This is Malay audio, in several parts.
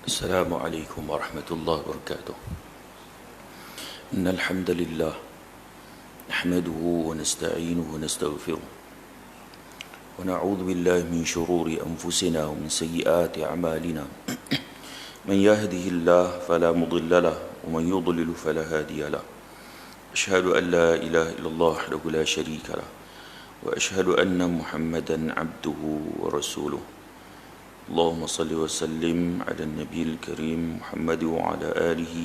السلام عليكم ورحمة الله وبركاته. إن الحمد لله نحمده ونستعينه ونستغفره ونعوذ بالله من شرور أنفسنا ومن سيئات أعمالنا. من يهده الله فلا مضل له ومن يضلل فلا هادي له. أشهد أن لا إله إلا الله وحده لا شريك له وأشهد أن محمدا عبده ورسوله. اللهم صل وسلم على النبي الكريم محمد وعلى آله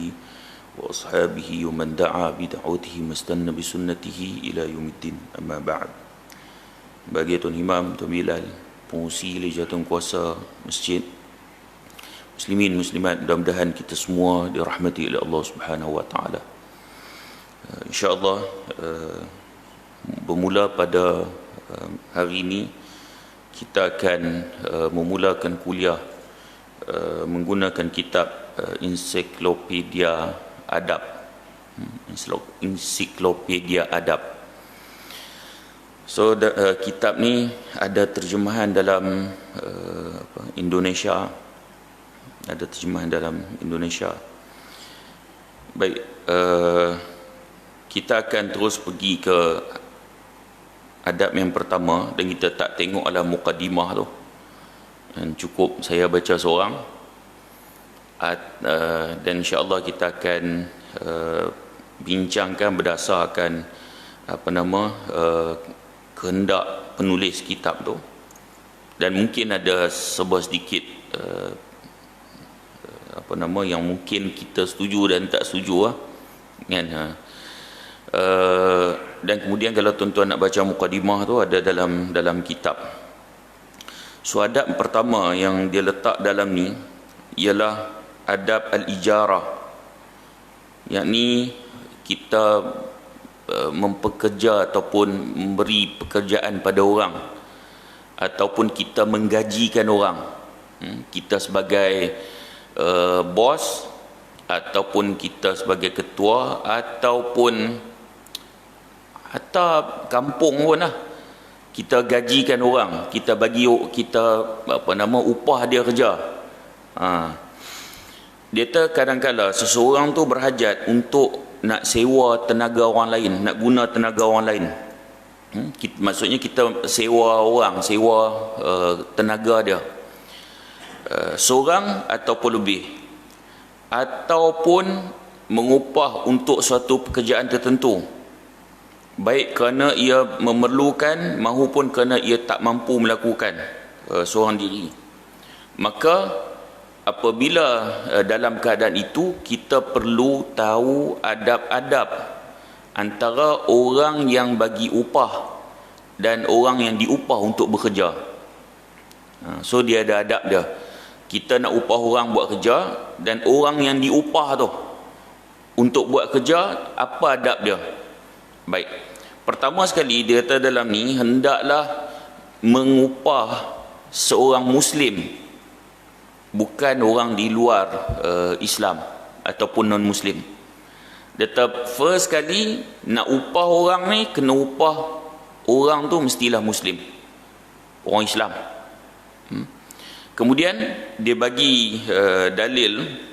وأصحابه ومن دعا بدعوته واستنى بسنته إلى يوم الدين. أما بعد. Bagi Tuan Imam, Tuan Bilal, pengurusi Lejatun Kuasa Masjid, muslimin muslimat, mudah-mudahan kita semua dirahmati oleh Allah Subhanahu wa taala. Insya-Allah bermula pada hari ini kita akan memulakan kuliah menggunakan kitab Ensiklopedia Adab. Ensiklopedia Adab. So kitab ni ada terjemahan dalam Indonesia. Ada terjemahan dalam Indonesia. Baik, kita akan terus pergi ke adab yang pertama, dan kita tak tengok ala mukadimah tu, dan cukup saya baca seorang, dan insya-Allah kita akan bincangkan berdasarkan kehendak penulis kitab tu, dan mungkin ada sebuah sedikit yang mungkin kita setuju dan tak setuju kan. Dan kemudian kalau tuan-tuan nak baca mukadimah tu ada dalam kitab. So adab pertama yang dia letak dalam ni ialah adab al-ijarah, yakni kita mempekerja ataupun memberi pekerjaan pada orang, ataupun kita menggajikan orang. Kita sebagai bos, ataupun kita sebagai ketua, ataupun hatta kampung pun lah, kita gajikan orang, kita bagi upah dia kerja. Dia kadang-kadang seseorang tu berhajat untuk nak sewa tenaga orang lain, nak guna tenaga orang lain. Maksudnya kita sewa orang, sewa tenaga dia, seorang ataupun lebih, ataupun mengupah untuk suatu pekerjaan tertentu, baik kerana ia memerlukan maupun kerana ia tak mampu melakukan seorang diri. Maka apabila dalam keadaan itu, kita perlu tahu adab-adab antara orang yang bagi upah dan orang yang diupah untuk bekerja. So dia ada adab dia. Kita nak upah orang buat kerja, dan orang yang diupah tu untuk buat kerja, apa adab dia? Baik, pertama sekali dia kata dalam ni, hendaklah mengupah seorang Muslim, bukan orang di luar Islam ataupun non-Muslim. Dia kata first sekali nak upah orang ni, kena upah orang tu mestilah Muslim, orang Islam. Kemudian dia bagi dalil.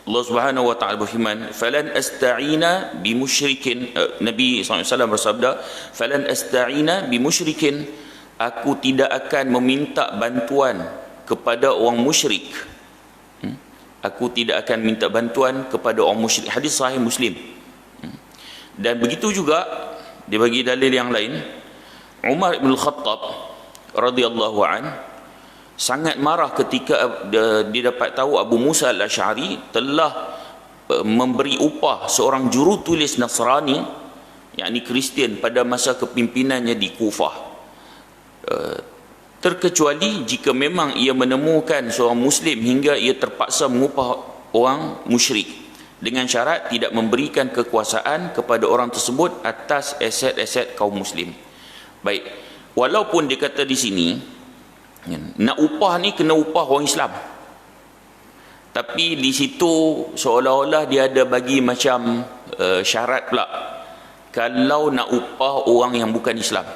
Allah Subhanahu wa taala berfirman, "Falan asta'ina bimusyrikin." Nabi SAW bersabda, "Falan asta'ina bimusyrikin." Aku tidak akan meminta bantuan kepada orang musyrik. Aku tidak akan minta bantuan kepada orang musyrik. Hadis sahih Muslim. Dan begitu juga dia bagi dalil yang lain. Umar bin Khattab radhiyallahu an sangat marah ketika dia dapat tahu Abu Musa al-Asy'ari telah memberi upah seorang jurutulis Nasrani, yakni Kristian, pada masa kepimpinannya di Kufah, terkecuali jika memang ia menemukan seorang Muslim hingga ia terpaksa mengupah orang musyrik, dengan syarat tidak memberikan kekuasaan kepada orang tersebut atas aset-aset kaum Muslim. Baik, walaupun dia kata di sini nak upah ni kena upah orang Islam, tapi di situ seolah-olah dia ada bagi macam syarat pula, kalau nak upah orang yang bukan Islam.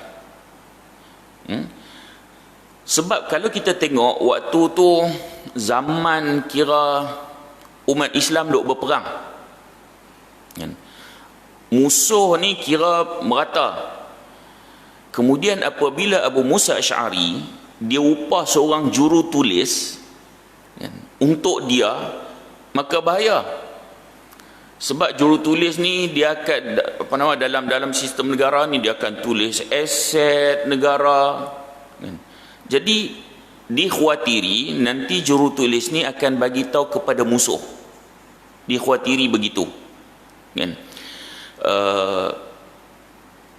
Sebab kalau kita tengok waktu tu zaman kira umat Islam duk berperang, kan? Musuh ni kira merata. Kemudian apabila Abu Musa Asy'ari dia upah seorang juru tulis, kan, untuk dia, maka bahaya. Sebab juru tulis ni dia akan dalam sistem negara ni dia akan tulis aset negara, kan. Jadi dikhawatiri nanti juru tulis ni akan bagi tahu kepada musuh. Dikhawatiri begitu, kan.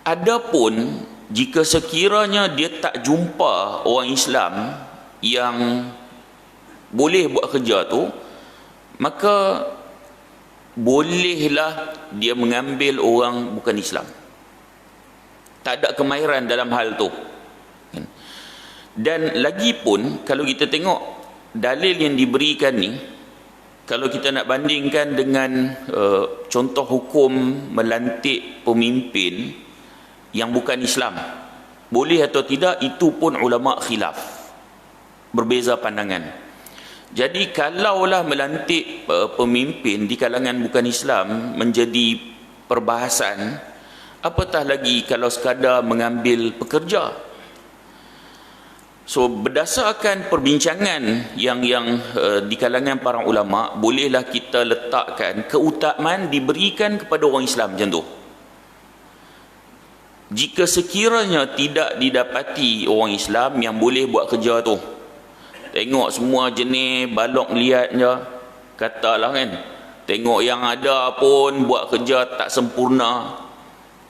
Adapun jika sekiranya dia tak jumpa orang Islam yang boleh buat kerja tu, maka bolehlah dia mengambil orang bukan Islam. Tak ada kemahiran dalam hal tu. Dan lagi pun kalau kita tengok dalil yang diberikan ni, kalau kita nak bandingkan dengan contoh hukum melantik pemimpin yang bukan Islam, boleh atau tidak, itu pun ulama khilaf, berbeza pandangan. Jadi kalaulah melantik pemimpin di kalangan bukan Islam menjadi perbahasan, apatah lagi kalau sekadar mengambil pekerja. So berdasarkan perbincangan yang di kalangan para ulama, bolehlah kita letakkan keutamaan diberikan kepada orang Islam macam tu. Jika sekiranya tidak didapati orang Islam yang boleh buat kerja tu, tengok semua jenis balok liat je, katalah, kan, tengok yang ada pun buat kerja tak sempurna,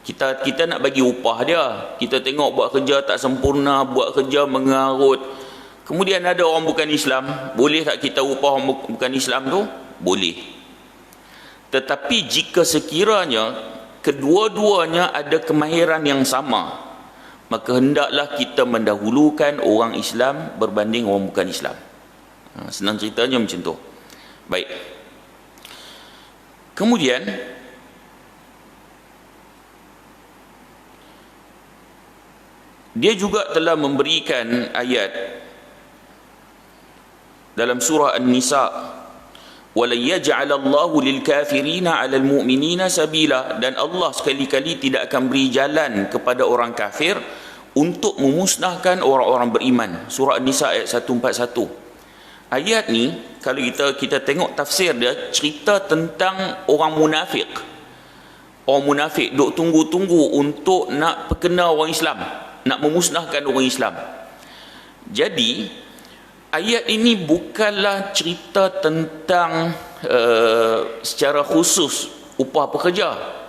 kita nak bagi upah dia, kita tengok buat kerja tak sempurna, buat kerja mengarut, kemudian ada orang bukan Islam, boleh tak kita upah orang bukan Islam tu? Boleh. Tetapi jika sekiranya kedua-duanya ada kemahiran yang sama, maka hendaklah kita mendahulukan orang Islam berbanding orang bukan Islam. Senang ceritanya macam tu. Baik. Kemudian dia juga telah memberikan ayat dalam surah An-Nisa, wala yaj'alallahu lil kafirina 'alal mu'minina sabila, dan Allah sekali-kali tidak akan beri jalan kepada orang kafir untuk memusnahkan orang-orang beriman. Surah An-Nisa ayat 141. Ayat ni kalau kita tengok tafsir dia, cerita tentang orang munafik. Orang munafik duk tunggu-tunggu untuk nak perkena orang Islam, nak memusnahkan orang Islam. Jadi ayat ini bukanlah cerita tentang secara khusus upah pekerja.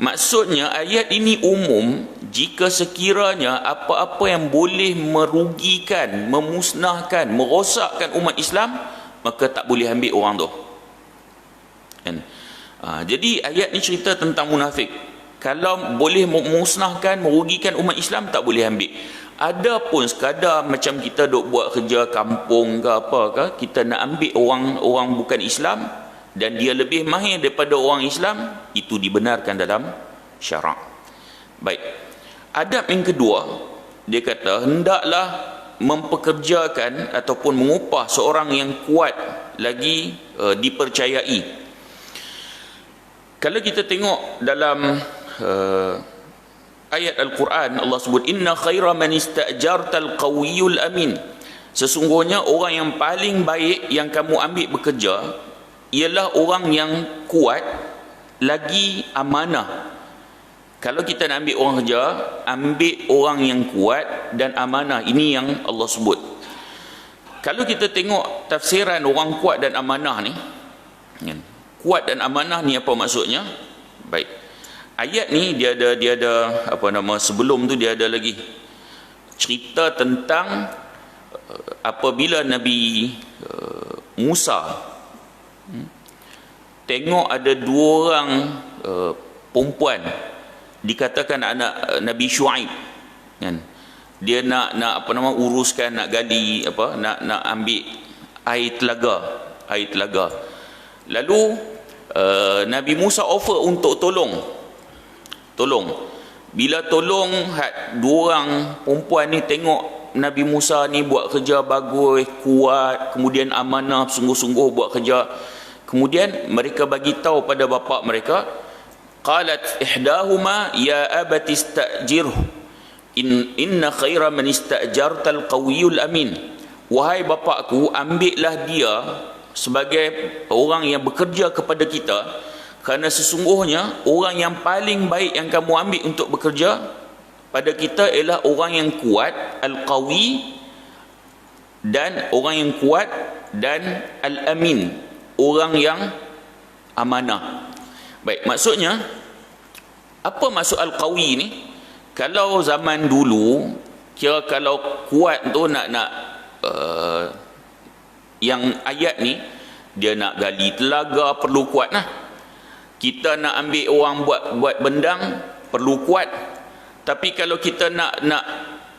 Maksudnya ayat ini umum, jika sekiranya apa-apa yang boleh merugikan, memusnahkan, merosakkan umat Islam, maka tak boleh ambil orang tu, kan? Jadi ayat ni cerita tentang munafik. Kalau boleh memusnahkan, merugikan umat Islam, tak boleh ambil. Ada pun sekadar macam kita duk buat kerja kampung ke apa ke, kita nak ambil orang bukan Islam dan dia lebih mahir daripada orang Islam, itu dibenarkan dalam syarak. Baik. Adab yang kedua, dia kata hendaklah mempekerjakan ataupun mengupah seorang yang kuat lagi dipercayai. Kalau kita tengok dalam ayat Al-Quran, Allah sebut inna khaira man ista'jartal qawiyul amin. Sesungguhnya orang yang paling baik yang kamu ambil bekerja ialah orang yang kuat lagi amanah. Kalau kita nak ambil orang kerja, ambil orang yang kuat dan amanah. Ini yang Allah sebut. Kalau kita tengok tafsiran orang kuat dan amanah ni, kuat dan amanah ni apa maksudnya? Baik. Ayat ni dia ada sebelum tu dia ada lagi cerita tentang apabila Nabi Musa tengok ada dua orang perempuan, dikatakan anak Nabi Shu'aib, kan, dia nak uruskan, nak gali nak ambil air telaga. Lalu Nabi Musa offer untuk tolong. Bila tolong, dua orang perempuan ni tengok Nabi Musa ni buat kerja bagus, kuat, kemudian amanah, sungguh-sungguh buat kerja. Kemudian mereka bagi tahu pada bapa mereka, qalat ihdahuma ya abati istajirhu inna khaira man istajartal qawiyul amin. Wahai bapakku, ambillah dia sebagai orang yang bekerja kepada kita, kerana sesungguhnya orang yang paling baik yang kamu ambil untuk bekerja pada kita ialah orang yang kuat, al-qawi, dan orang yang kuat, dan al-amin, orang yang amanah. Baik, maksudnya apa maksud al-qawi ni? Kalau zaman dulu, kira kalau kuat tu nak yang ayat ni, dia nak gali telaga perlu kuat lah. Kita nak ambil orang buat bendang perlu kuat. Tapi kalau kita nak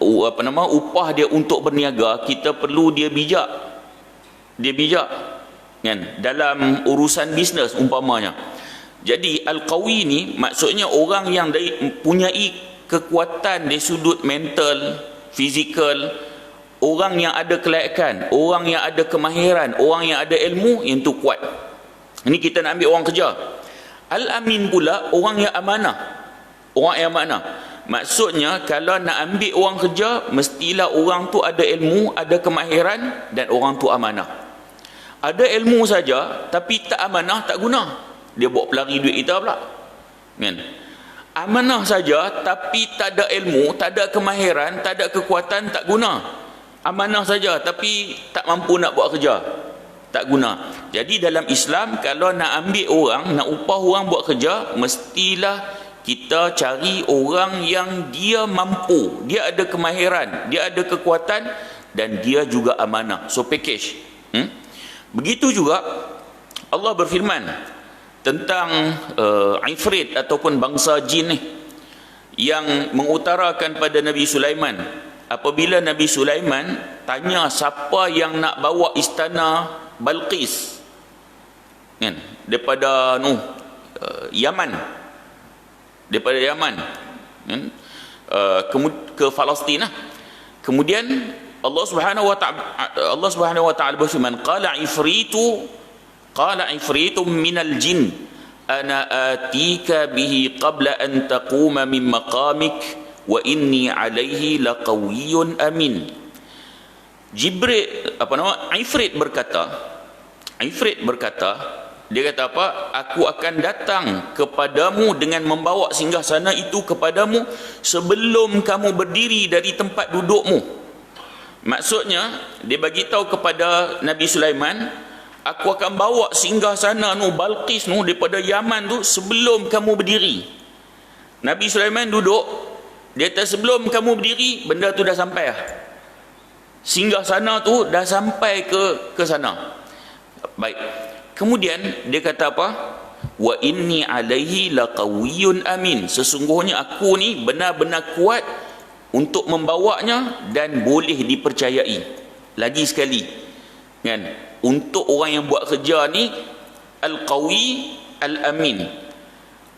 upah dia untuk berniaga, kita perlu dia bijak. Dia bijak kan dalam urusan bisnes umpamanya. Jadi al-qawi ni maksudnya orang yang mempunyai kekuatan dari sudut mental, fizikal, orang yang ada kelayakan, orang yang ada kemahiran, orang yang ada ilmu, yang tu kuat. Ini kita nak ambil orang kerja. Al-amin pula orang yang amanah. Orang yang amanah. Maksudnya kalau nak ambil orang kerja, mestilah orang tu ada ilmu, ada kemahiran, dan orang tu amanah. Ada ilmu saja tapi tak amanah, tak guna. Dia bawa pelari duit kita pula kan? Amanah saja tapi tak ada ilmu, tak ada kemahiran, tak ada kekuatan, tak guna. Amanah saja tapi tak mampu nak buat kerja, tak guna. Jadi dalam Islam, kalau nak ambil orang, nak upah orang buat kerja, mestilah kita cari orang yang dia mampu, dia ada kemahiran, dia ada kekuatan, dan dia juga amanah. So package. Begitu juga Allah berfirman tentang Ifrit ataupun bangsa jin ni, yang mengutarakan pada Nabi Sulaiman. Apabila Nabi Sulaiman tanya siapa yang nak bawa istana Balqis kan, daripada Yaman, daripada Yaman ke Palestin. Kemudian Allah Subhanahu wa taala berfirman, qala ifritum minal jin ana atika bihi qabla an taquma min maqamik wa inni alaihi laqawiyyun amin. Ifrit berkata, dia kata apa? Aku akan datang kepadamu dengan membawa singgasana itu kepadamu sebelum kamu berdiri dari tempat dudukmu. Maksudnya, dia bagi tahu kepada Nabi Sulaiman, aku akan bawa singgasana Balqis daripada Yaman tu sebelum kamu berdiri. Nabi Sulaiman duduk, dia kata sebelum kamu berdiri, benda tu dah sampai lah. Singgasana tu dah sampai ke sana. Baik. Kemudian dia kata apa? Wa inni alaihi laqawiyyun amin. Sesungguhnya aku ni benar-benar kuat untuk membawanya dan boleh dipercayai. Lagi sekali kan, untuk orang yang buat kerja ni al-qawi al-amin.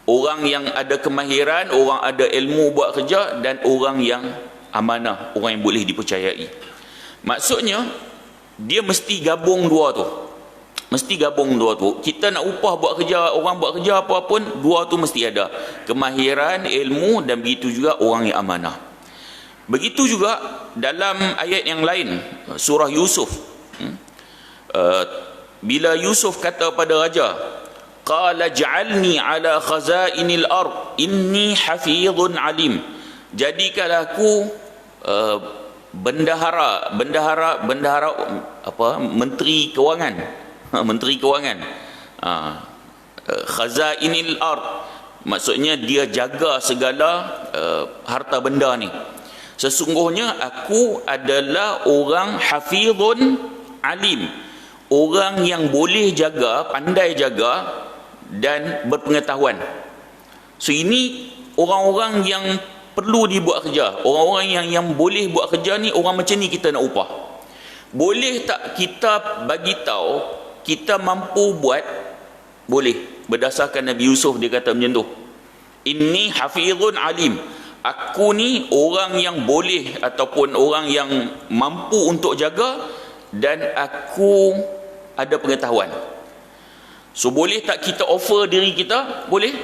Orang yang ada kemahiran, orang ada ilmu buat kerja, dan orang yang amanah, orang yang boleh dipercayai. Maksudnya dia mesti gabung dua tu. Kita nak upah buat kerja, orang buat kerja apa pun, dua tu mesti ada. Kemahiran, ilmu, dan begitu juga orang yang amanah. Begitu juga dalam ayat yang lain, surah Yusuf. Bila Yusuf kata pada raja, qala ja'alni ala khazainil ard inni hafizun alim. Jadikanlah aku bendahara menteri kewangan. Khazainil ard maksudnya dia jaga segala harta benda ni. Sesungguhnya aku adalah orang hafizun alim, orang yang boleh jaga, pandai jaga, dan berpengetahuan. So ini orang-orang yang perlu dibuat kerja. Orang-orang yang boleh buat kerja ni, orang macam ni kita nak upah. Boleh tak kita bagi tahu kita mampu buat? Boleh. Berdasarkan Nabi Yusuf, dia kata macam tu, inni hafizun alim, aku ni orang yang boleh ataupun orang yang mampu untuk jaga, dan aku ada pengetahuan. So boleh tak kita offer diri kita? Boleh.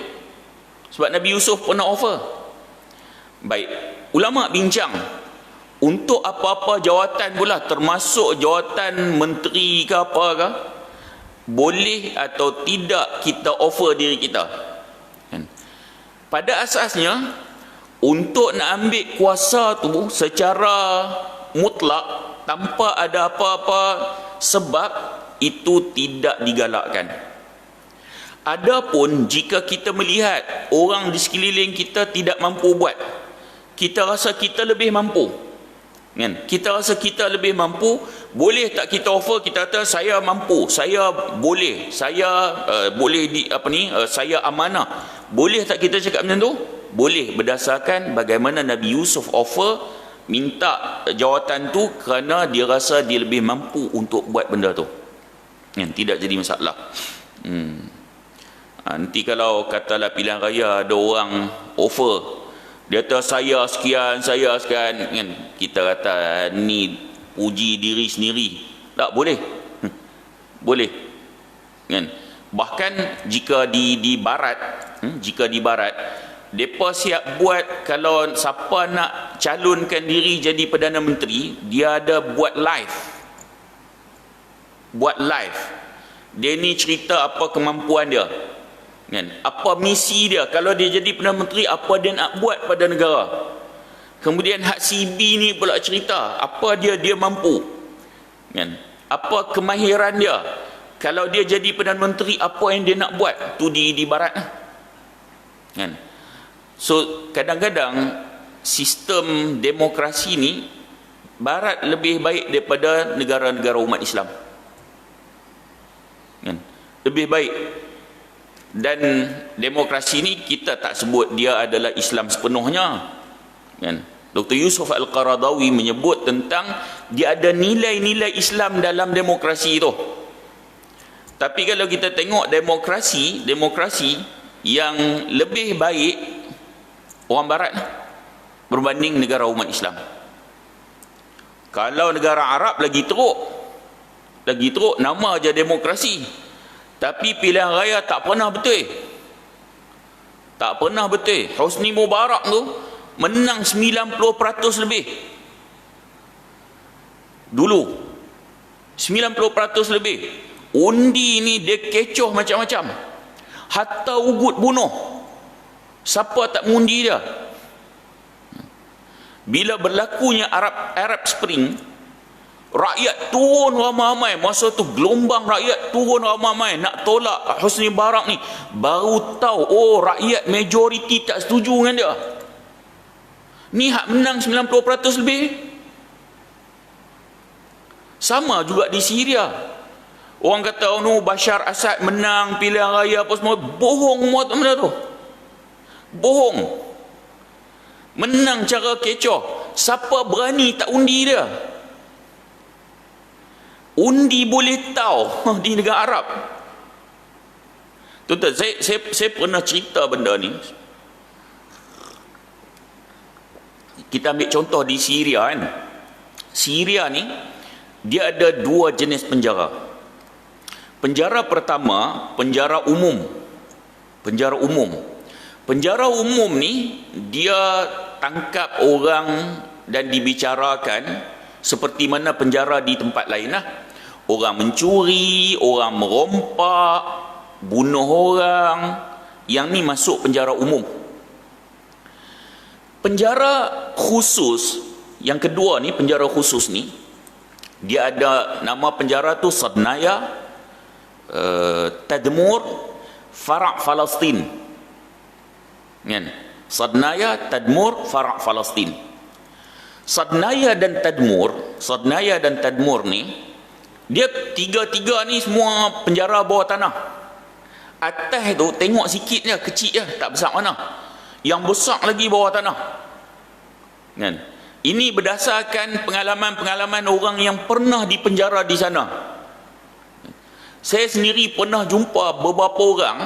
Sebab Nabi Yusuf pernah offer. Baik, ulama bincang untuk apa-apa jawatan pula, termasuk jawatan menteri ke apa ke, boleh atau tidak kita offer diri kita. Pada asasnya, untuk nak ambil kuasa tu secara mutlak tanpa ada apa-apa sebab, itu tidak digalakkan. Adapun jika kita melihat orang di sekeliling kita tidak mampu buat, kita rasa kita lebih mampu, kan? Kita rasa kita lebih mampu, boleh tak kita offer? Kita kata saya mampu, saya boleh, saya saya amanah. Boleh tak kita cakap macam tu? Boleh, berdasarkan bagaimana Nabi Yusuf offer, minta jawatan tu kerana dia rasa dia lebih mampu untuk buat benda tu. Tidak jadi masalah. Nanti kalau katalah pilihan raya ada orang offer, dia kata saya sekian, kan? Kita kata ni puji diri sendiri. Tak boleh. Boleh. Kan? Bahkan jika di barat, mereka siap buat, kalau siapa nak calonkan diri jadi Perdana Menteri, dia ada buat live. Dia ni cerita apa kemampuan dia, kan? Apa misi dia, kalau dia jadi Perdana Menteri, apa dia nak buat pada negara. Kemudian hak CB ni pula cerita apa dia mampu, kan? Apa kemahiran dia, kalau dia jadi Perdana Menteri, apa yang dia nak buat. Tu di barat, kan? So kadang-kadang sistem demokrasi ni barat lebih baik daripada negara-negara umat Islam, kan? Lebih baik. Dan demokrasi ni kita tak sebut dia adalah Islam sepenuhnya, kan? Dr. Yusuf Al-Qaradawi menyebut tentang dia ada nilai-nilai Islam dalam demokrasi itu. Tapi kalau kita tengok demokrasi yang lebih baik orang barat berbanding negara umat Islam. Kalau negara Arab lagi teruk, nama aja demokrasi, tapi pilihan raya tak pernah betul. Hosni Mubarak tu menang 90% lebih dulu, 90% lebih. Undi ni dia kecoh macam-macam, hatta ugut bunuh siapa tak mengundi dia. Bila berlakunya Arab Spring, rakyat turun ramai-ramai. Masa tu gelombang rakyat turun ramai-ramai nak tolak Hosni Mubarak ni. Baru tahu, oh, rakyat majoriti tak setuju dengan dia. Ni hak menang 90% lebih. Sama juga di Syria. Orang kata, oh no, Bashar Assad menang pilihan raya apa semua. Bohong semua benda tu. Bohong. Menang cara kecoh. Siapa berani tak undi dia? Undi boleh tahu di negara Arab. Tuan-tuan, saya pernah cerita benda ni. Kita ambil contoh di Syria, kan? Syria ni dia ada dua jenis penjara. Penjara pertama, penjara umum. Penjara umum ni dia tangkap orang dan dibicarakan seperti mana penjara di tempat lain lah. Orang mencuri, orang merompak, bunuh orang, yang ni masuk penjara umum. Penjara khusus yang kedua ni, penjara khusus ni dia ada nama penjara tu Sadnaya Tadmur Fara' Palestin, kan? Sadnaya Tadmur Fara' Palestin. Sadnaya dan Tadmur ni dia tiga-tiga ni semua penjara bawah tanah. Atas tu tengok sikit je, kecil je, tak besar mana. Yang besar lagi bawah tanah, kan? Ini berdasarkan pengalaman-pengalaman orang yang pernah dipenjara di sana. Saya sendiri pernah jumpa beberapa orang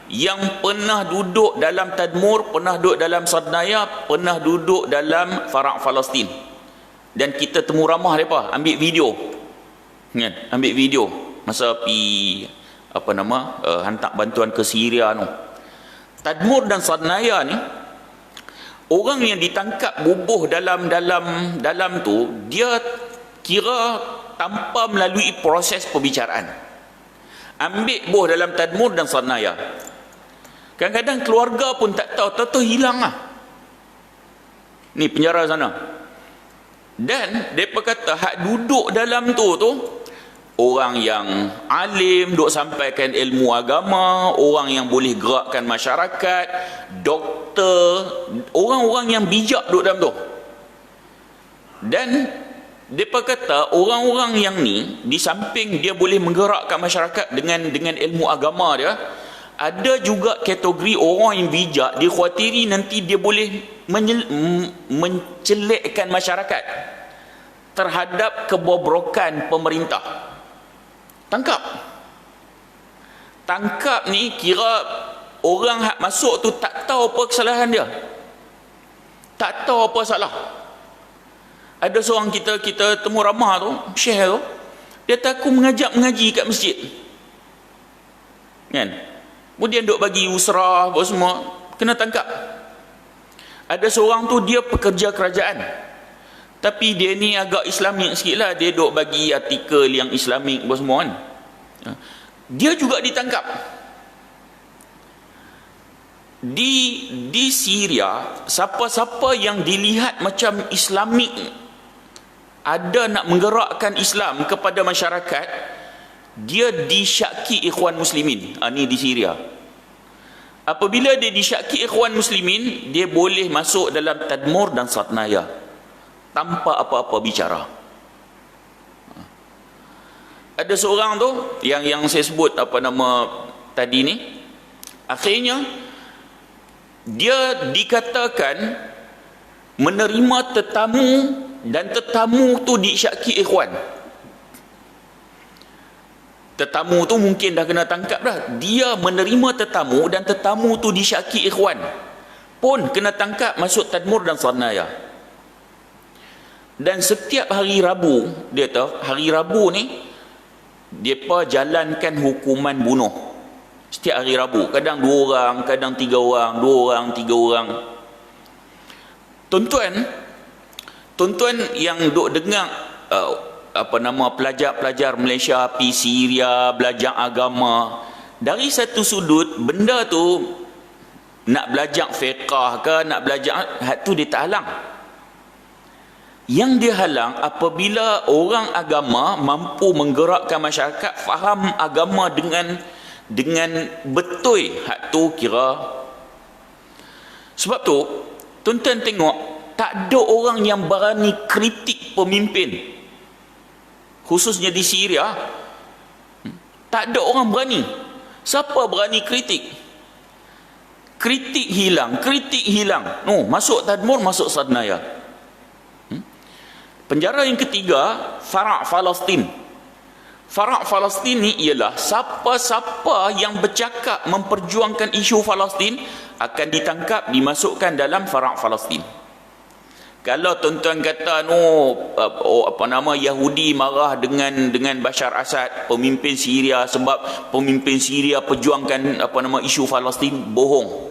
yang pernah duduk dalam Tadmur, pernah duduk dalam Sadnaya, pernah duduk dalam Farak Palestin. Dan kita temu ramah mereka, ambil video. Kan? Ambil video masa pi hantar bantuan ke Syria tu. Tadmur dan Sadnaya ni, orang yang ditangkap bubuh dalam tu, dia kira tanpa melalui proses perbicaraan. Ambil buah dalam Tadmur dan Sadnaya. Kadang-kadang keluarga pun tak tahu hilang lah. Ni penjara sana. Dan mereka kata hak duduk dalam tu orang yang alim, duk sampaikan ilmu agama, orang yang boleh gerakkan masyarakat, doktor, orang-orang yang bijak duduk dalam tu. Dan mereka kata orang-orang yang ni, di samping dia boleh menggerakkan masyarakat dengan ilmu agama dia, ada juga kategori orang yang bijak, dia khawatiri nanti dia boleh mencelekkan masyarakat terhadap kebobrokan pemerintah. Tangkap ni kira orang hak masuk tu tak tahu apa kesalahan dia, tak tahu apa salah. Ada seorang kita temu ramah tu, Syekh tu, dia kata aku mengaji kat masjid, kan? Kemudian duk bagi usrah apa semua, kena tangkap. Ada seorang tu dia pekerja kerajaan, tapi dia ni agak Islamik sikit lah, dia duk bagi artikel yang Islamik apa semua kan. Dia juga ditangkap. Di Syria, siapa-siapa yang dilihat macam Islamik, ada nak menggerakkan Islam kepada masyarakat, dia disyaki ikhwan muslimin. Ni di Syria. Apabila dia disyaki ikhwan muslimin, dia boleh masuk dalam Tadmur dan Sadnaya tanpa apa-apa bicara. Ada seorang tu yang saya sebut tadi ni, akhirnya dia dikatakan menerima tetamu, dan tetamu tu disyaki ikhwan. Tetamu tu mungkin dah kena tangkap dah. Dia menerima tetamu dan tetamu tu disyaki ikhwan, pun kena tangkap, masuk Tadmur dan Sadnaya. Dan setiap hari Rabu, dia tahu hari Rabu ni depa jalankan hukuman bunuh. Setiap hari Rabu, kadang 2 orang, kadang 3 orang, 2 orang, 3 orang. Tuan-tuan yang duk dengar pelajar-pelajar Malaysia pergi Syria belajar agama, dari satu sudut benda tu nak belajar fiqah ke, nak belajar hak tu dia tak halang. Yang dia halang apabila orang agama mampu menggerakkan masyarakat faham agama dengan betul, hak tu kira. Sebab tu tuan-tuan tengok, tak ada orang yang berani kritik pemimpin, khususnya di Syria. Tak ada orang berani. Siapa berani kritik? Kritik hilang. Masuk Tadmur, masuk Sadnaya. Penjara yang ketiga, Farak Palestin. Farak Palestin ni ialah siapa-siapa yang bercakap memperjuangkan isu Palestin akan ditangkap, dimasukkan dalam Farak Palestin. Kalau tuan-tuan kata Yahudi marah dengan Bashar Assad, pemimpin Syria, sebab pemimpin Syria perjuangkan isu Palestin, bohong.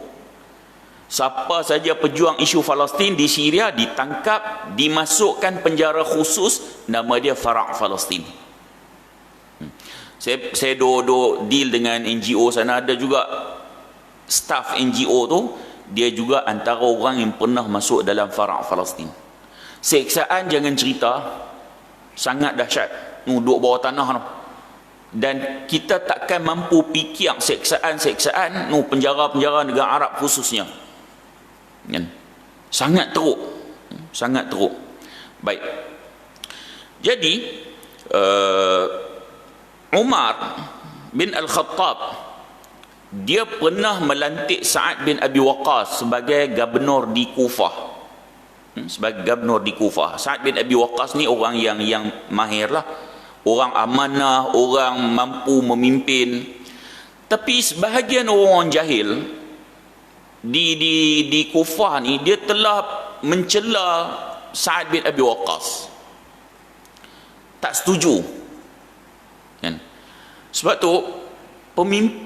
Siapa saja pejuang isu Palestin di Syria ditangkap, dimasukkan penjara khusus, nama dia Farak Palestin. Saya deal dengan NGO sana, ada juga staff NGO tu, dia juga antara orang yang pernah masuk dalam Farak Palestin. Seksaan jangan cerita, sangat dahsyat. Duduk bawah tanah tu. Dan kita takkan mampu fikir seksaan, penjara-penjara negara Arab khususnya. Sangat teruk. Baik. Jadi Umar bin Al-Khattab, dia pernah melantik Sa'ad bin Abi Waqqas sebagai gubernur di Kufah. Sa'ad bin Abi Waqqas ni orang yang mahir lah, orang amanah, orang mampu memimpin. Tapi sebahagian orang jahil di Kufah ni, dia telah mencela Sa'ad bin Abi Waqqas, tak setuju kan? Sebab tu pemimpin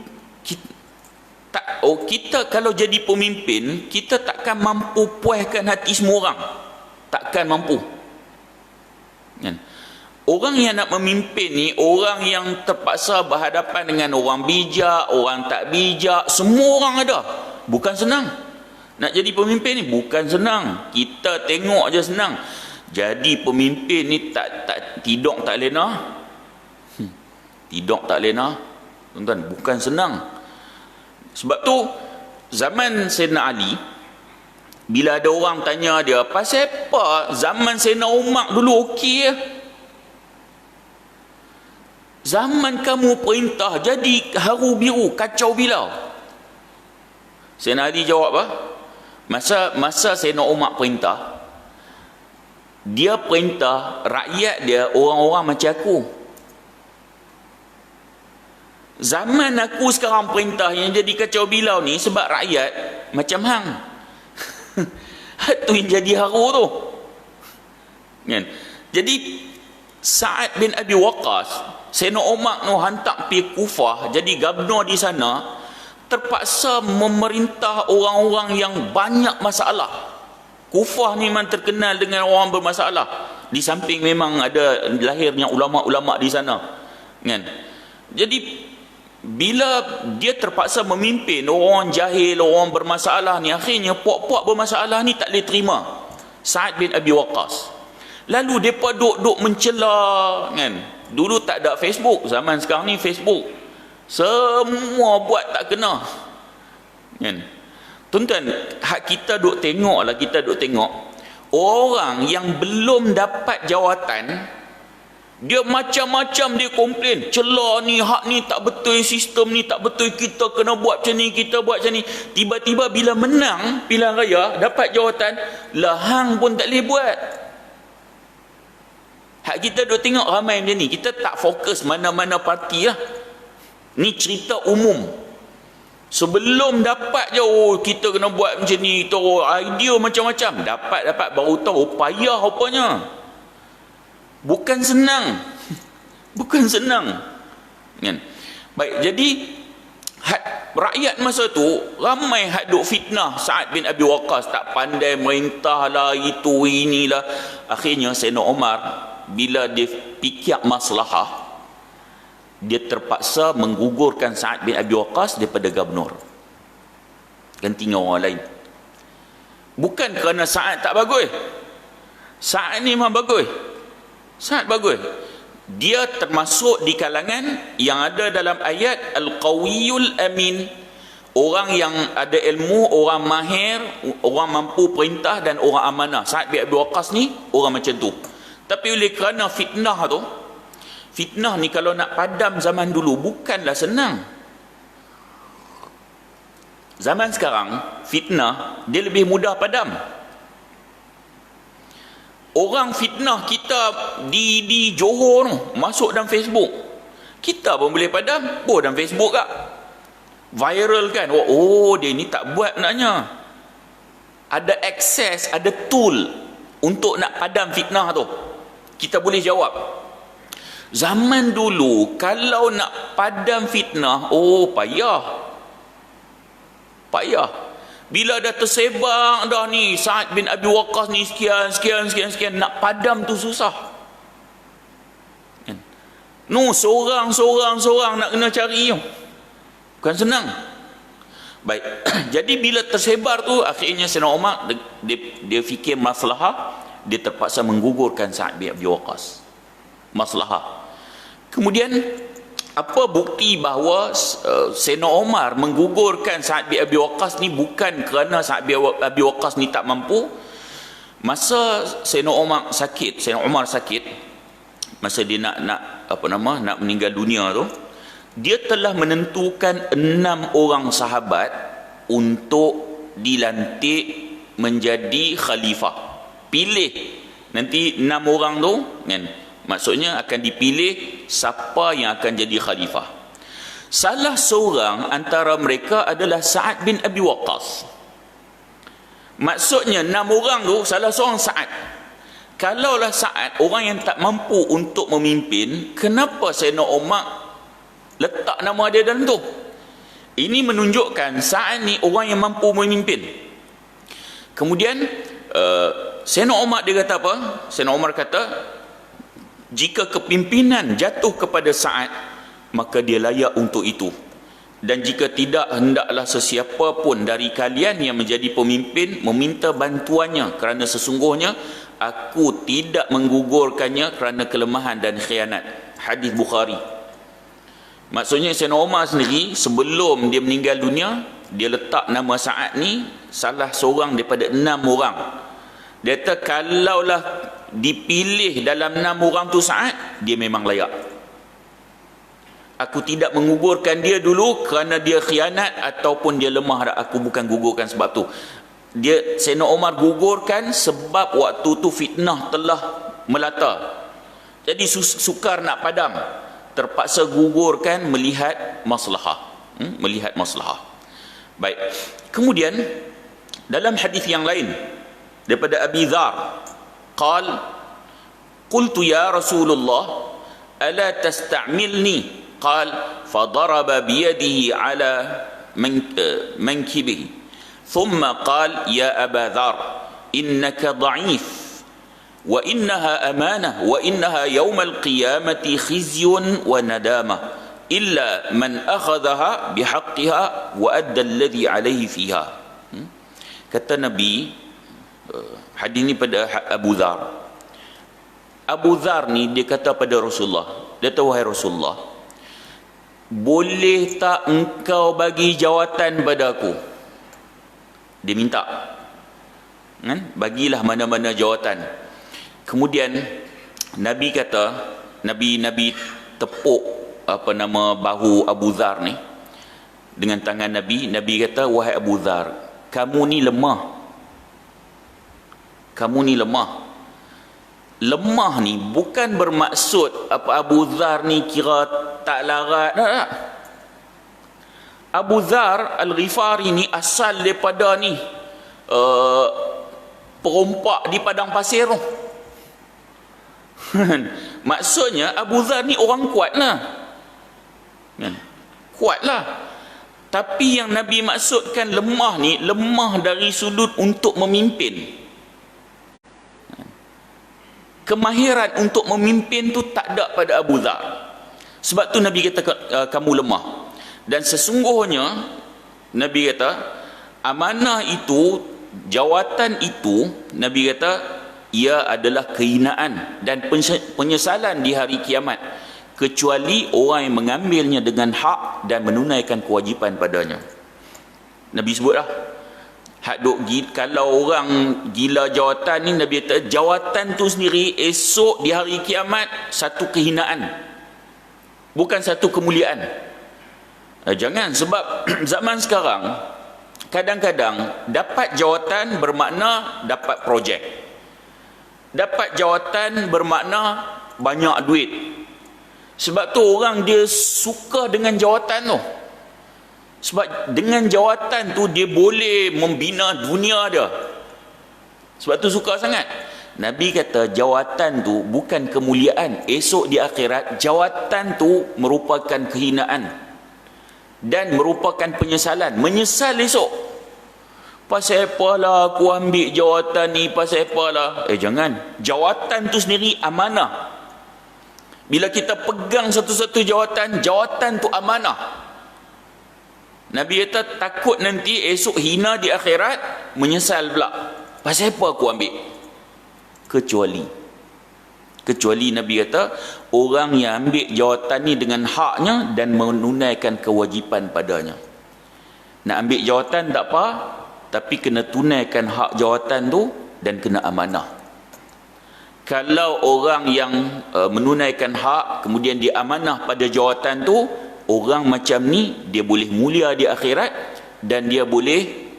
kita kalau jadi pemimpin, kita takkan mampu puaskan hati semua orang, takkan mampu kan? Orang yang nak memimpin ni orang yang terpaksa berhadapan dengan orang bijak, orang tak bijak, semua orang ada. Bukan senang nak jadi pemimpin ni, bukan senang. Kita tengok je senang. Jadi pemimpin ni tidur tak lena. Tidur tak lena, tuan-tuan, bukan senang. Sebab tu zaman Sayyidina Ali, bila ada orang tanya dia, pasal apa zaman Sayyidina Umar dulu okey ya? Zaman kamu perintah jadi haru biru, kacau bilau. Sayyidina Ali jawab apa? Masa Sayyidina Umar perintah, dia perintah rakyat dia orang-orang macam aku. Zaman aku sekarang perintah yang jadi kacau bilau ni sebab rakyat macam hang. Itu yang jadi haru tu kan? Jadi Sa'ad bin Abi Waqqas, Sayyidina Umar tu hantar pergi Kufah jadi gubernur di sana, terpaksa memerintah orang-orang yang banyak masalah. Kufah ni memang terkenal dengan orang bermasalah, di samping memang ada lahirnya ulama-ulama di sana kan? Jadi bila dia terpaksa memimpin orang jahil, orang bermasalah ni, akhirnya puak-puak bermasalah ni tak boleh terima Sa'ad bin Abi Waqqas. Lalu mereka duk mencela kan? Dulu tak ada Facebook, zaman sekarang ni Facebook, semua buat tak kena kan? Tuan-tuan, hak kita duk tengok lah, kita duk tengok orang yang belum dapat jawatan, dia macam-macam dia komplain, celah ni, hak ni tak betul, sistem ni tak betul, kita kena buat macam ni, kita buat macam ni. Tiba-tiba bila menang pilihan raya, dapat jawatan, lah hang pun tak boleh buat. Hak kita duk tengok ramai macam ni, kita tak fokus mana-mana parti lah. Ni cerita umum. Sebelum dapat je, oh kita kena buat macam ni, kita idea macam-macam, dapat baru tahu, oh payah rupanya. Bukan senang. Bukan senang kan? Baik, jadi rakyat masa tu ramai hak duk fitnah Sa'ad bin Abi Waqqas, tak pandai merintah lah, itu inilah. Akhirnya Sayyidina Umar bila dia fikir maslahah, dia terpaksa menggugurkan Sa'ad bin Abi Waqqas daripada gubernur, gantinya orang lain. Bukan kerana Sa'ad tak bagus, Sa'ad ni memang bagus, Sa'ad bagus. Dia termasuk di kalangan yang ada dalam ayat Al-Qawiyul Amin, orang yang ada ilmu, orang mahir, orang mampu perintah dan orang amanah. Sa'ad bin Abi Waqqas ni orang macam tu. Tapi oleh kerana fitnah tu, fitnah ni kalau nak padam zaman dulu bukanlah senang. Zaman sekarang fitnah dia lebih mudah padam. Orang fitnah kita di Johor tu, masuk dalam Facebook, kita pun boleh padam. Oh, dalam Facebook kak viral kan, oh dia ni tak buat naknya. Ada akses, ada tool untuk nak padam fitnah tu, kita boleh jawab. Zaman dulu kalau nak padam fitnah, oh payah. Bila dah tersebar dah ni Sa'ad bin Abi Waqqas ni sekian, nak padam tu susah kan? Seorang nak kena cari, bukan senang. Baik. Jadi bila tersebar tu, akhirnya Sayyidina Umar dia fikir maslahah, dia terpaksa menggugurkan Sa'ad bin Abi Waqqas. Maslahah. Kemudian apa bukti bahawa Sayyidina Umar menggugurkan Sa'ad bin Abi Waqqas ni bukan kerana Sa'ad bin Abi Waqqas ni tak mampu? Masa Sayyidina Umar sakit, masa dia nak meninggal dunia tu, dia telah menentukan 6 orang sahabat untuk dilantik menjadi khalifah. Pilih nanti 6 orang tu kan, maksudnya akan dipilih siapa yang akan jadi khalifah. Salah seorang antara mereka adalah Sa'ad bin Abi Waqqas. Maksudnya 6 orang tu salah seorang Sa'ad. Kalaulah Sa'ad orang yang tak mampu untuk memimpin, kenapa Sayyidina Umar letak nama dia dalam tu? Ini menunjukkan Sa'ad ni orang yang mampu memimpin. Kemudian Sayyidina Umar dia kata apa? Sayyidina Umar kata, jika kepimpinan jatuh kepada Sa'ad, maka dia layak untuk itu. Dan jika tidak, hendaklah sesiapa pun dari kalian yang menjadi pemimpin meminta bantuannya, kerana sesungguhnya aku tidak menggugurkannya kerana kelemahan dan khianat. Hadis Bukhari. Maksudnya Sayyidina Umar sendiri sebelum dia meninggal dunia, dia letak nama Sa'ad ni salah seorang daripada 6 orang. Dia kata kalaulah dipilih dalam 6 orang tu Sa'ad, dia memang layak. Aku tidak menggugurkan dia dulu kerana dia khianat ataupun dia lemah. Aku bukan gugurkan sebab tu. Dia Sayyidina Umar gugurkan sebab waktu tu fitnah telah melata. Jadi sukar nak padam. Terpaksa gugurkan melihat maslahah. Melihat maslahah. Baik. Kemudian dalam hadis yang lain daripada Abi Dzar, qultu ya Rasulullah ala tasta'milni? قال فضرب بيده على منكبه ثم قال يا أبا ذر إنك ضعيف وإنها أمانة وإنها يوم القيامة خزي وندامة إلا من أخذها بحقها وأدى الذي عليه فيها. Kata Nabi, hadis ni pada Abu Dzar. Abu Dzar ni dia kata pada Rasulullah, dia kata, wahai Rasulullah, boleh tak engkau bagi jawatan pada aku? Dia minta, kan? Bagilah mana-mana jawatan. Kemudian Nabi kata, Nabi tepuk bahu Abu Dzar ni dengan tangan Nabi. Nabi kata, wahai Abu Dzar, kamu ni lemah. Kamu ni lemah. Lemah ni bukan bermaksud Abu Dzar ni kira tak larat. Tak. Abu Dzar Al-Ghifari ni asal daripada ni perompak di padang pasir tu. Maksudnya Abu Dzar ni orang kuat lah. Kuat lah. Tapi yang Nabi maksudkan lemah ni, lemah dari sudut untuk memimpin. Kemahiran untuk memimpin tu tak ada pada Abu Dzar. Sebab tu Nabi kata kamu lemah. Dan sesungguhnya Nabi kata amanah itu, jawatan itu, Nabi kata ia adalah kehinaan dan penyesalan di hari kiamat, kecuali orang yang mengambilnya dengan hak dan menunaikan kewajipan padanya. Nabi sebutlah kalau orang gila jawatan ni, Nabi kata jawatan tu sendiri esok di hari kiamat satu kehinaan, bukan satu kemuliaan. Jangan, sebab zaman sekarang kadang-kadang dapat jawatan bermakna dapat projek, dapat jawatan bermakna banyak duit. Sebab tu orang dia suka dengan jawatan tu. Sebab dengan jawatan tu dia boleh membina dunia dia. Sebab tu suka sangat. Nabi kata jawatan tu bukan kemuliaan. Esok di akhirat jawatan tu merupakan kehinaan dan merupakan penyesalan. Menyesal esok. Pasal apalah aku ambil jawatan ni, pasal apalah. Jangan. Jawatan tu sendiri amanah. Bila kita pegang satu-satu jawatan, jawatan tu amanah. Nabi kata takut nanti esok hina di akhirat, menyesal pula. Pasal apa aku ambil? Kecuali Nabi kata orang yang ambil jawatan ni dengan haknya dan menunaikan kewajipan padanya. Nak ambil jawatan tak apa, tapi kena tunaikan hak jawatan tu dan kena amanah. Kalau orang yang menunaikan hak kemudian dia amanah pada jawatan tu, orang macam ni dia boleh mulia di akhirat dan dia boleh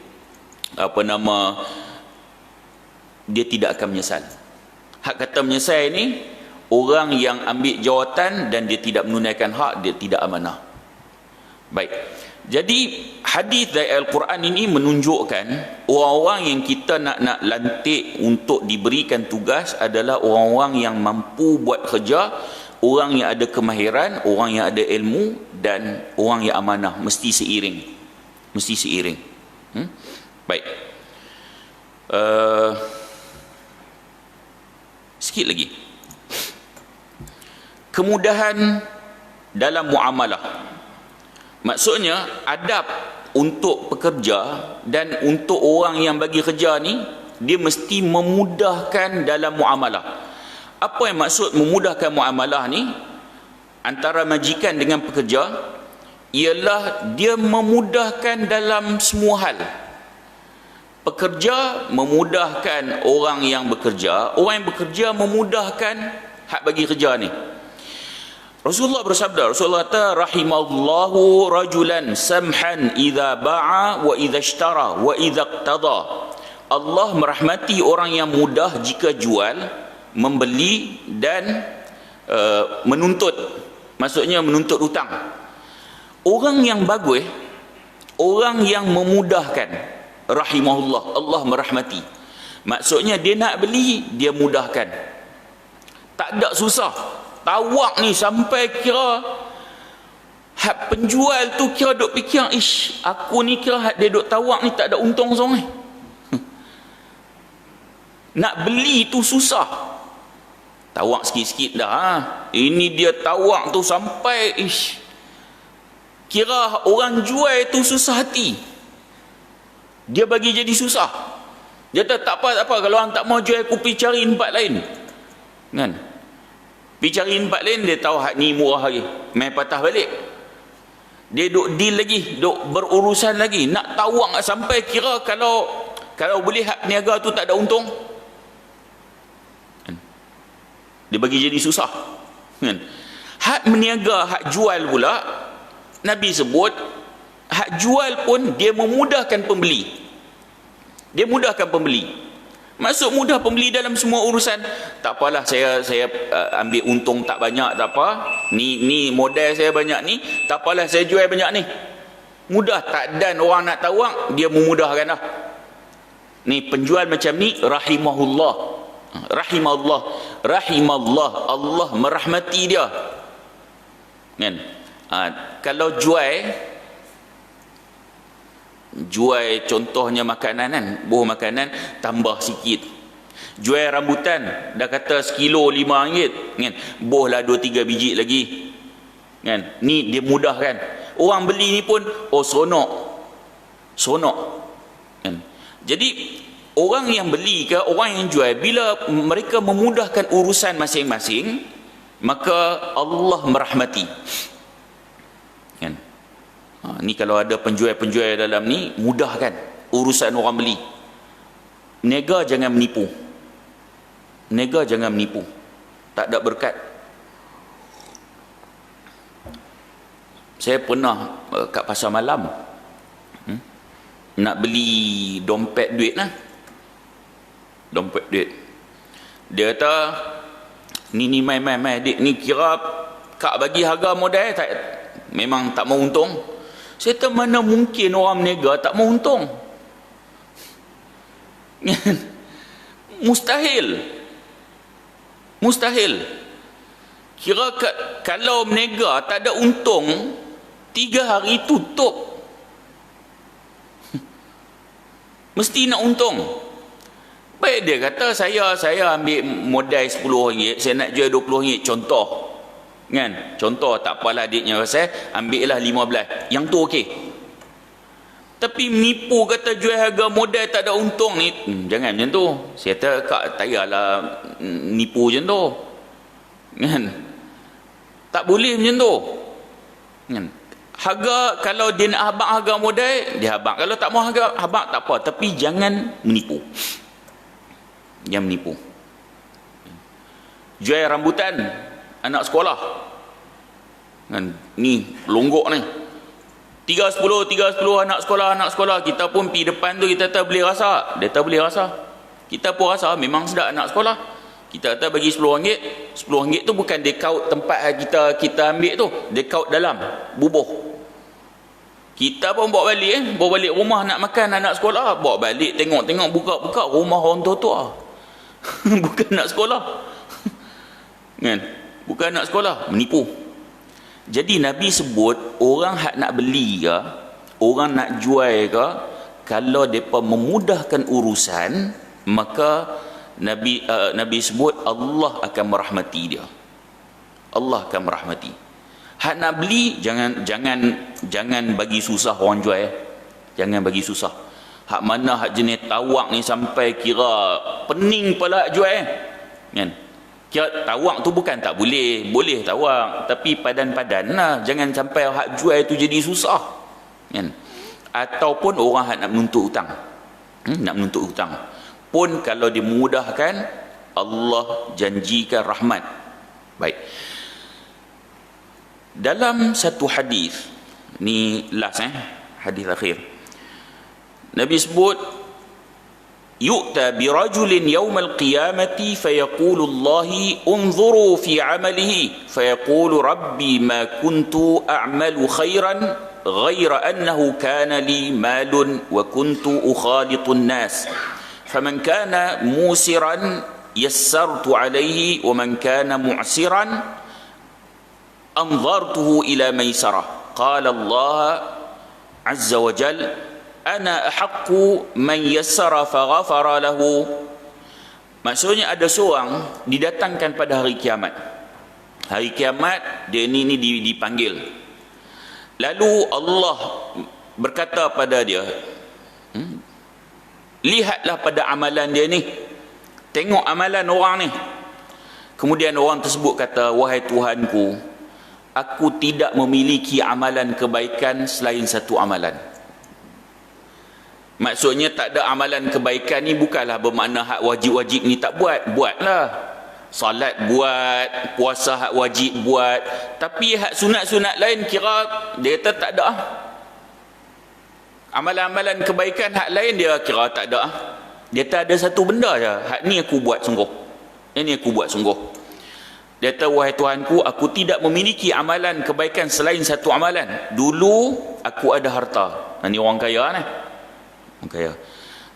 dia tidak akan menyesal. Hak kata menyesal ni orang yang ambil jawatan dan dia tidak menunaikan hak, dia tidak amanah. Baik. Jadi hadis dari Al-Quran ini menunjukkan orang-orang yang kita nak lantik untuk diberikan tugas adalah orang-orang yang mampu buat kerja, orang yang ada kemahiran, orang yang ada ilmu, dan orang yang amanah. Mesti seiring. Mesti seiring. Baik. Sikit lagi. Kemudahan dalam muamalah. Maksudnya adab untuk pekerja dan untuk orang yang bagi kerja ni, dia mesti memudahkan dalam muamalah. Apa yang maksud memudahkan muamalah ni antara majikan dengan pekerja? Ialah dia memudahkan dalam semua hal. Pekerja memudahkan orang yang bekerja, orang yang bekerja memudahkan hak bagi kerja ni. Rasulullah bersabda, Rasulullah kata, rahimallahu rajulan samhan idza ba'a wa idza ishtara wa idza iqtada. Allah merahmati orang yang mudah jika jual, membeli dan menuntut. Maksudnya menuntut hutang. Orang yang bagus, orang yang memudahkan, rahimahullah, Allah merahmati. Maksudnya dia nak beli, dia mudahkan. Tak ada susah. Tawak ni sampai kira hak penjual tu kira duk fikir, ish, aku ni kira hak dia duk tawak ni tak ada untung song ni. Nak beli tu susah. Tawak sikit-sikit dah. Ini dia tawak tu sampai, ish, kira orang jual tu susah hati. Dia bagi jadi susah. Dia kata tak apa, kalau orang tak mau jual, aku pergi cari tempat lain. Kan? Pergi cari tempat lain, dia tahu hak ni murah lagi, main patah balik. Dia duk deal lagi, duk berurusan lagi, nak tawak sampai kira kalau boleh hak peniaga tu tak ada untung, dia bagi jadi susah. Hak meniaga, hak jual pula, Nabi sebut hak jual pun dia memudahkan pembeli. Dia mudahkan pembeli. Maksud mudah pembeli dalam semua urusan. Tak apalah, saya ambil untung tak banyak, tak apa. Ni modal saya banyak ni, tak apalah saya jual banyak ni. Mudah tak, dan orang nak tawak, dia memudahkan dah. Ni penjual macam ni, rahimahullah. Rahimallah, Allah merahmati dia. Kan? Kalau jual contohnya makanan kan, buah makanan tambah sikit. Jual rambutan dah kata sekilo RM5 kan, buahlah 2-3 biji lagi kan. Ni dia mudah kan, orang beli ni pun seronok kan. Jadi orang yang beli ke orang yang jual, bila mereka memudahkan urusan masing-masing, maka Allah merahmati kan. Ni kalau ada penjual-penjual dalam ni, mudahkan urusan orang beli. Niaga jangan menipu. Tak ada berkat. Saya pernah kat pasar malam, nak beli dompet duit lah. Dompet duit. Dia kata, ni mai dik, ni kira kak bagi harga modal tak, memang tak mau untung. Saya kata, mana mungkin orang berniaga tak mau untung? Mustahil. Kira kalau berniaga tak ada untung, 3 hari tutup. Mesti nak untung. Baik, dia kata, saya ambil modal RM10, saya nak jual RM20, contoh. Kan? Contoh, tak apalah adiknya rasa, ambil lah 15, yang tu okey. Tapi menipu kata jual harga modal tak ada untung ni, jangan macam tu. Saya kata, kak tak payahlah nipu macam tu kan, tak boleh macam tu kan. Harga, kalau dia nak habaq harga modal, dia habaq. Kalau tak mau harga habaq, tak apa, tapi jangan menipu. Jual rambutan anak sekolah kan, ni longgok ni 3-10 anak sekolah. Kita pun pergi depan tu, kita tak boleh rasa, dia tak boleh rasa, kita pun rasa memang sedap anak sekolah. Kita kata bagi RM10 tu bukan dia kaut tempat kita ambil tu, dia kaut dalam bubuh Kita pun bawa balik rumah nak makan anak sekolah, bawa balik tengok-tengok buka-buka rumah orang tua-tua. Bukan nak sekolah. Kan? Bukan nak sekolah, menipu. Jadi Nabi sebut orang hak nak beli ke, orang nak jual ke, kalau depa memudahkan urusan, maka Nabi sebut Allah akan merahmati dia. Allah akan merahmati. Hak nak beli jangan bagi susah orang jual. Jangan bagi susah. Hak mana hak jenis tawak ni sampai kira pening pula hak jual. Kan? Kira tawak tu bukan tak boleh, boleh tawak, tapi padan-padan lah. Jangan sampai hak jual tu jadi susah. Kan? Ataupun orang hak nak menuntut hutang. Nak menuntut hutang. Pun kalau dimudahkan, Allah janjikan rahmat. Baik. Dalam satu hadis, ni last hadis akhir, Nabi sebut, yu'ta bi rajulin yawmal qiyamati fayaqulu Allahi unzuru fi amalihi fayaqulu rabbi ma kuntu a'malu khairan ghaira annahu kana li malun wa kuntu ukhalitun nas faman kana musiran yassartu alayhi wa man kana mu'siran anzartuhu ila maisarah. Qala Allah azza wa jal ana ahaqqu man yassara faghafara lahu. Maksudnya ada seorang didatangkan pada hari kiamat. Hari kiamat dia ni dipanggil. Lalu Allah berkata pada dia, lihatlah pada amalan dia ni, tengok amalan orang ni. Kemudian orang tersebut kata, wahai Tuhanku, aku tidak memiliki amalan kebaikan selain satu amalan. Maksudnya tak ada amalan kebaikan ni bukanlah bermakna hak wajib-wajib ni tak buat. Buatlah. Salat buat, puasa hak wajib buat. Tapi hak sunat-sunat lain kira dia kata tak ada. Amalan-amalan kebaikan hak lain dia kira tak ada. Dia kata ada satu benda je. Hak ni aku buat sungguh. Ini aku buat sungguh. Dia kata, wahai Tuhanku, aku tidak memiliki amalan kebaikan selain satu amalan. Dulu aku ada harta. Ini orang kaya ni. Orang kaya.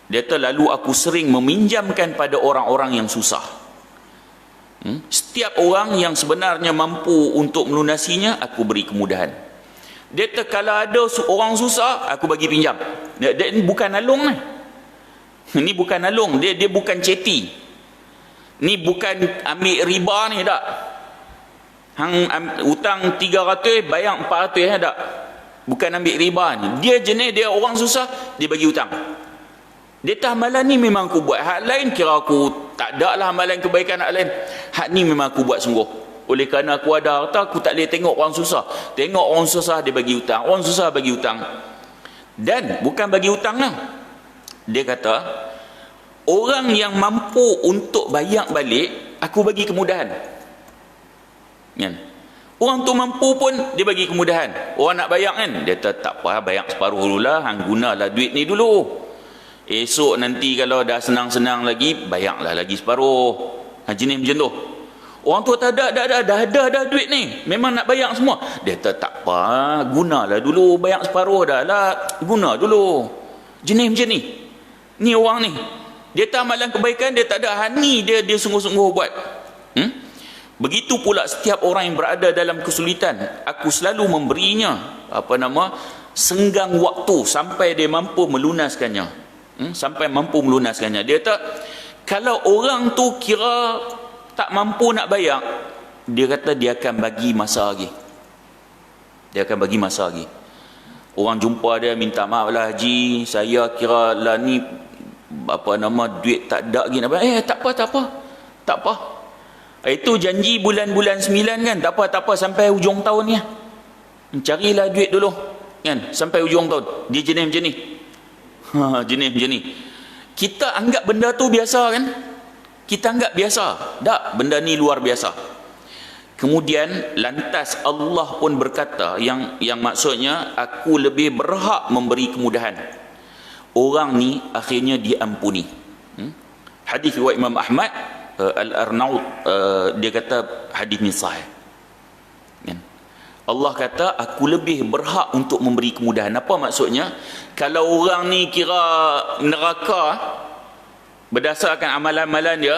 Dia kata, lalu aku sering meminjamkan pada orang-orang yang susah. Setiap orang yang sebenarnya mampu untuk melunasinya, aku beri kemudahan. Dia kata, kalau ada orang susah, aku bagi pinjam. Dia ini bukan alung ni. Ini bukan alung. Dia bukan ceti. Ni bukan ambil riba ni tak. Hang hutang 300 bayar 400 tak. Bukan ambil riba ni. Dia jenis dia orang susah, dia bagi hutang. Dia tahu amalan ni memang aku buat. Hak lain kira aku tak ada lah amalan kebaikan hak lain. Hak ni memang aku buat sungguh. Oleh kerana aku ada harta, aku tak boleh tengok orang susah. Tengok orang susah dia bagi hutang. Orang susah bagi hutang. Dan bukan bagi hutang lah. Dia kata, orang yang mampu untuk bayar balik, aku bagi kemudahan. Kan? Orang tu mampu pun, dia bagi kemudahan. Orang nak bayar kan, dia tak apa, bayar separuh dulu lah, hang gunalah duit ni dulu. Esok nanti kalau dah senang-senang lagi, bayarlah lagi separuh. Jenis macam tu. Orang tu dah ada duit ni, memang nak bayar semua. Dia tak apa, gunalah dulu, bayar separuh dah lah, guna dulu. Jenis macam ni. Ni orang ni. Dia tak amalan kebaikan, dia tak ada hani, dia sungguh-sungguh buat. Begitu pula setiap orang yang berada dalam kesulitan, aku selalu memberinya senggang waktu sampai dia mampu melunaskannya. Sampai mampu melunaskannya. Dia kata, kalau orang tu kira tak mampu nak bayar, dia kata dia akan bagi masa lagi. Dia akan bagi masa lagi. Orang jumpa dia, minta maaf lah Haji, saya kira lah ni duit tak ada lagi nak bayar. Tak apa. Itu janji bulan-bulan 9 kan. Tak apa sampai hujung tahun ni. Carilah duit dulu kan, sampai hujung tahun. Dia jenis macam ni. Jenis macam ni. Kita anggap benda tu biasa kan. Kita anggap biasa. Tak, benda ni luar biasa. Kemudian lantas Allah pun berkata yang maksudnya aku lebih berhak memberi kemudahan. Orang ni akhirnya diampuni. Hadis riwayat Imam Ahmad, Al-Arnaud, dia kata hadis ni sahih. Allah kata aku lebih berhak untuk memberi kemudahan. Apa maksudnya? Kalau orang ni kira neraka berdasarkan amalan-amalan dia,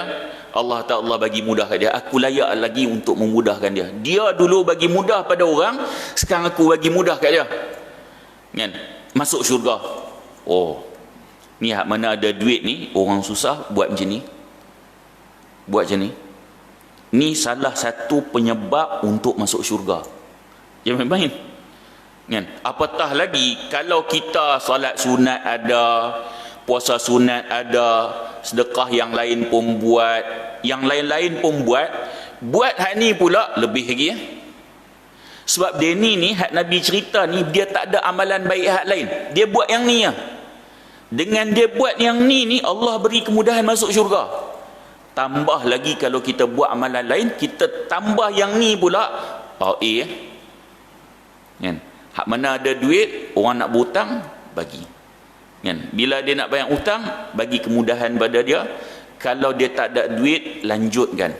Allah Ta'ala bagi mudah kat dia. Aku layak lagi untuk memudahkan dia. Dia dulu bagi mudah pada orang, sekarang aku bagi mudah kat dia, kan? Masuk syurga. Oh, ni hak mana ada duit ni, orang susah buat macam ni, buat macam ni. Ni salah satu penyebab untuk masuk syurga. Jangan main-main, kan? Apatah lagi kalau kita solat sunat ada, puasa sunat ada, sedekah yang lain pun buat, yang lain-lain pun buat hak ni pula lebih lagi, sebab dia ni hak Nabi cerita ni, dia tak ada amalan baik hak lain, dia buat yang ni ya. Dengan dia buat yang ni Allah beri kemudahan masuk syurga. Tambah lagi kalau kita buat amalan lain, kita tambah yang ni pula, kan? Hak mana ada duit, orang nak berhutang, bagi, kan? Bila dia nak bayar hutang, bagi kemudahan pada dia. Kalau dia tak ada duit, lanjutkan,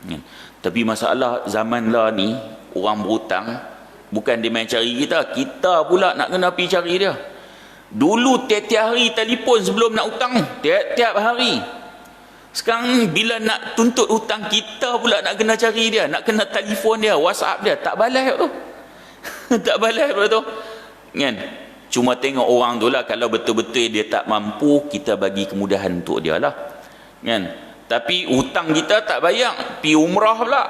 kan? Tapi masalah zaman lah ni, orang berhutang bukan dia main cari kita, kita pula nak kena pergi cari dia. Dulu tiap-tiap hari telefon sebelum nak hutang, tiap-tiap hari. Sekarang bila nak tuntut hutang, kita pula nak kena cari dia, nak kena telefon dia, WhatsApp dia, tak balas tu. Tak balas tu, kan? Cuma tengok orang tu lah, kalau betul-betul dia tak mampu, kita bagi kemudahan untuk dia lah, kan? Tapi hutang kita tak bayar, pi umrah pula.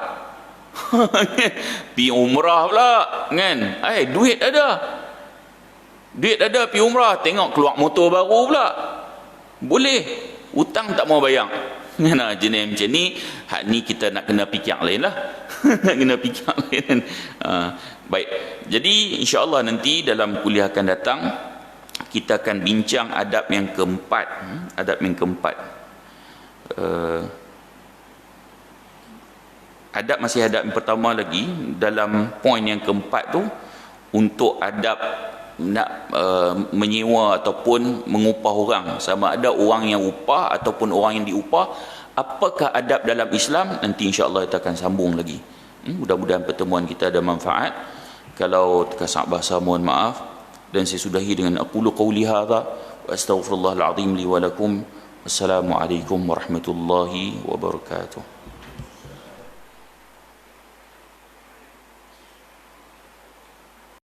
Pi umrah pula, kan? Duit ada pi umrah, tengok keluar motor baru pula, boleh, hutang tak mau bayar, kan? Jenis macam ni, hak ni kita nak kena fikir lain lah. Nak kena fikir lain. Baik, jadi insya-Allah nanti dalam kuliah akan datang kita akan bincang adab yang keempat. Adab yang keempat, adab masih adab yang pertama lagi. Dalam poin yang keempat tu, untuk adab nak menyewa ataupun mengupah orang, sama ada orang yang upah ataupun orang yang diupah, apakah adab dalam Islam? Nanti insya-Allah kita akan sambung lagi. Mudah-mudahan pertemuan kita ada manfaat. Kalau terkasar bahasa, mohon maaf, dan saya sudahi dengan aqulu qawli hadza wa astaghfirullahal azim li wa lakum. Wassalamualaikum warahmatullahi wabarakatuh.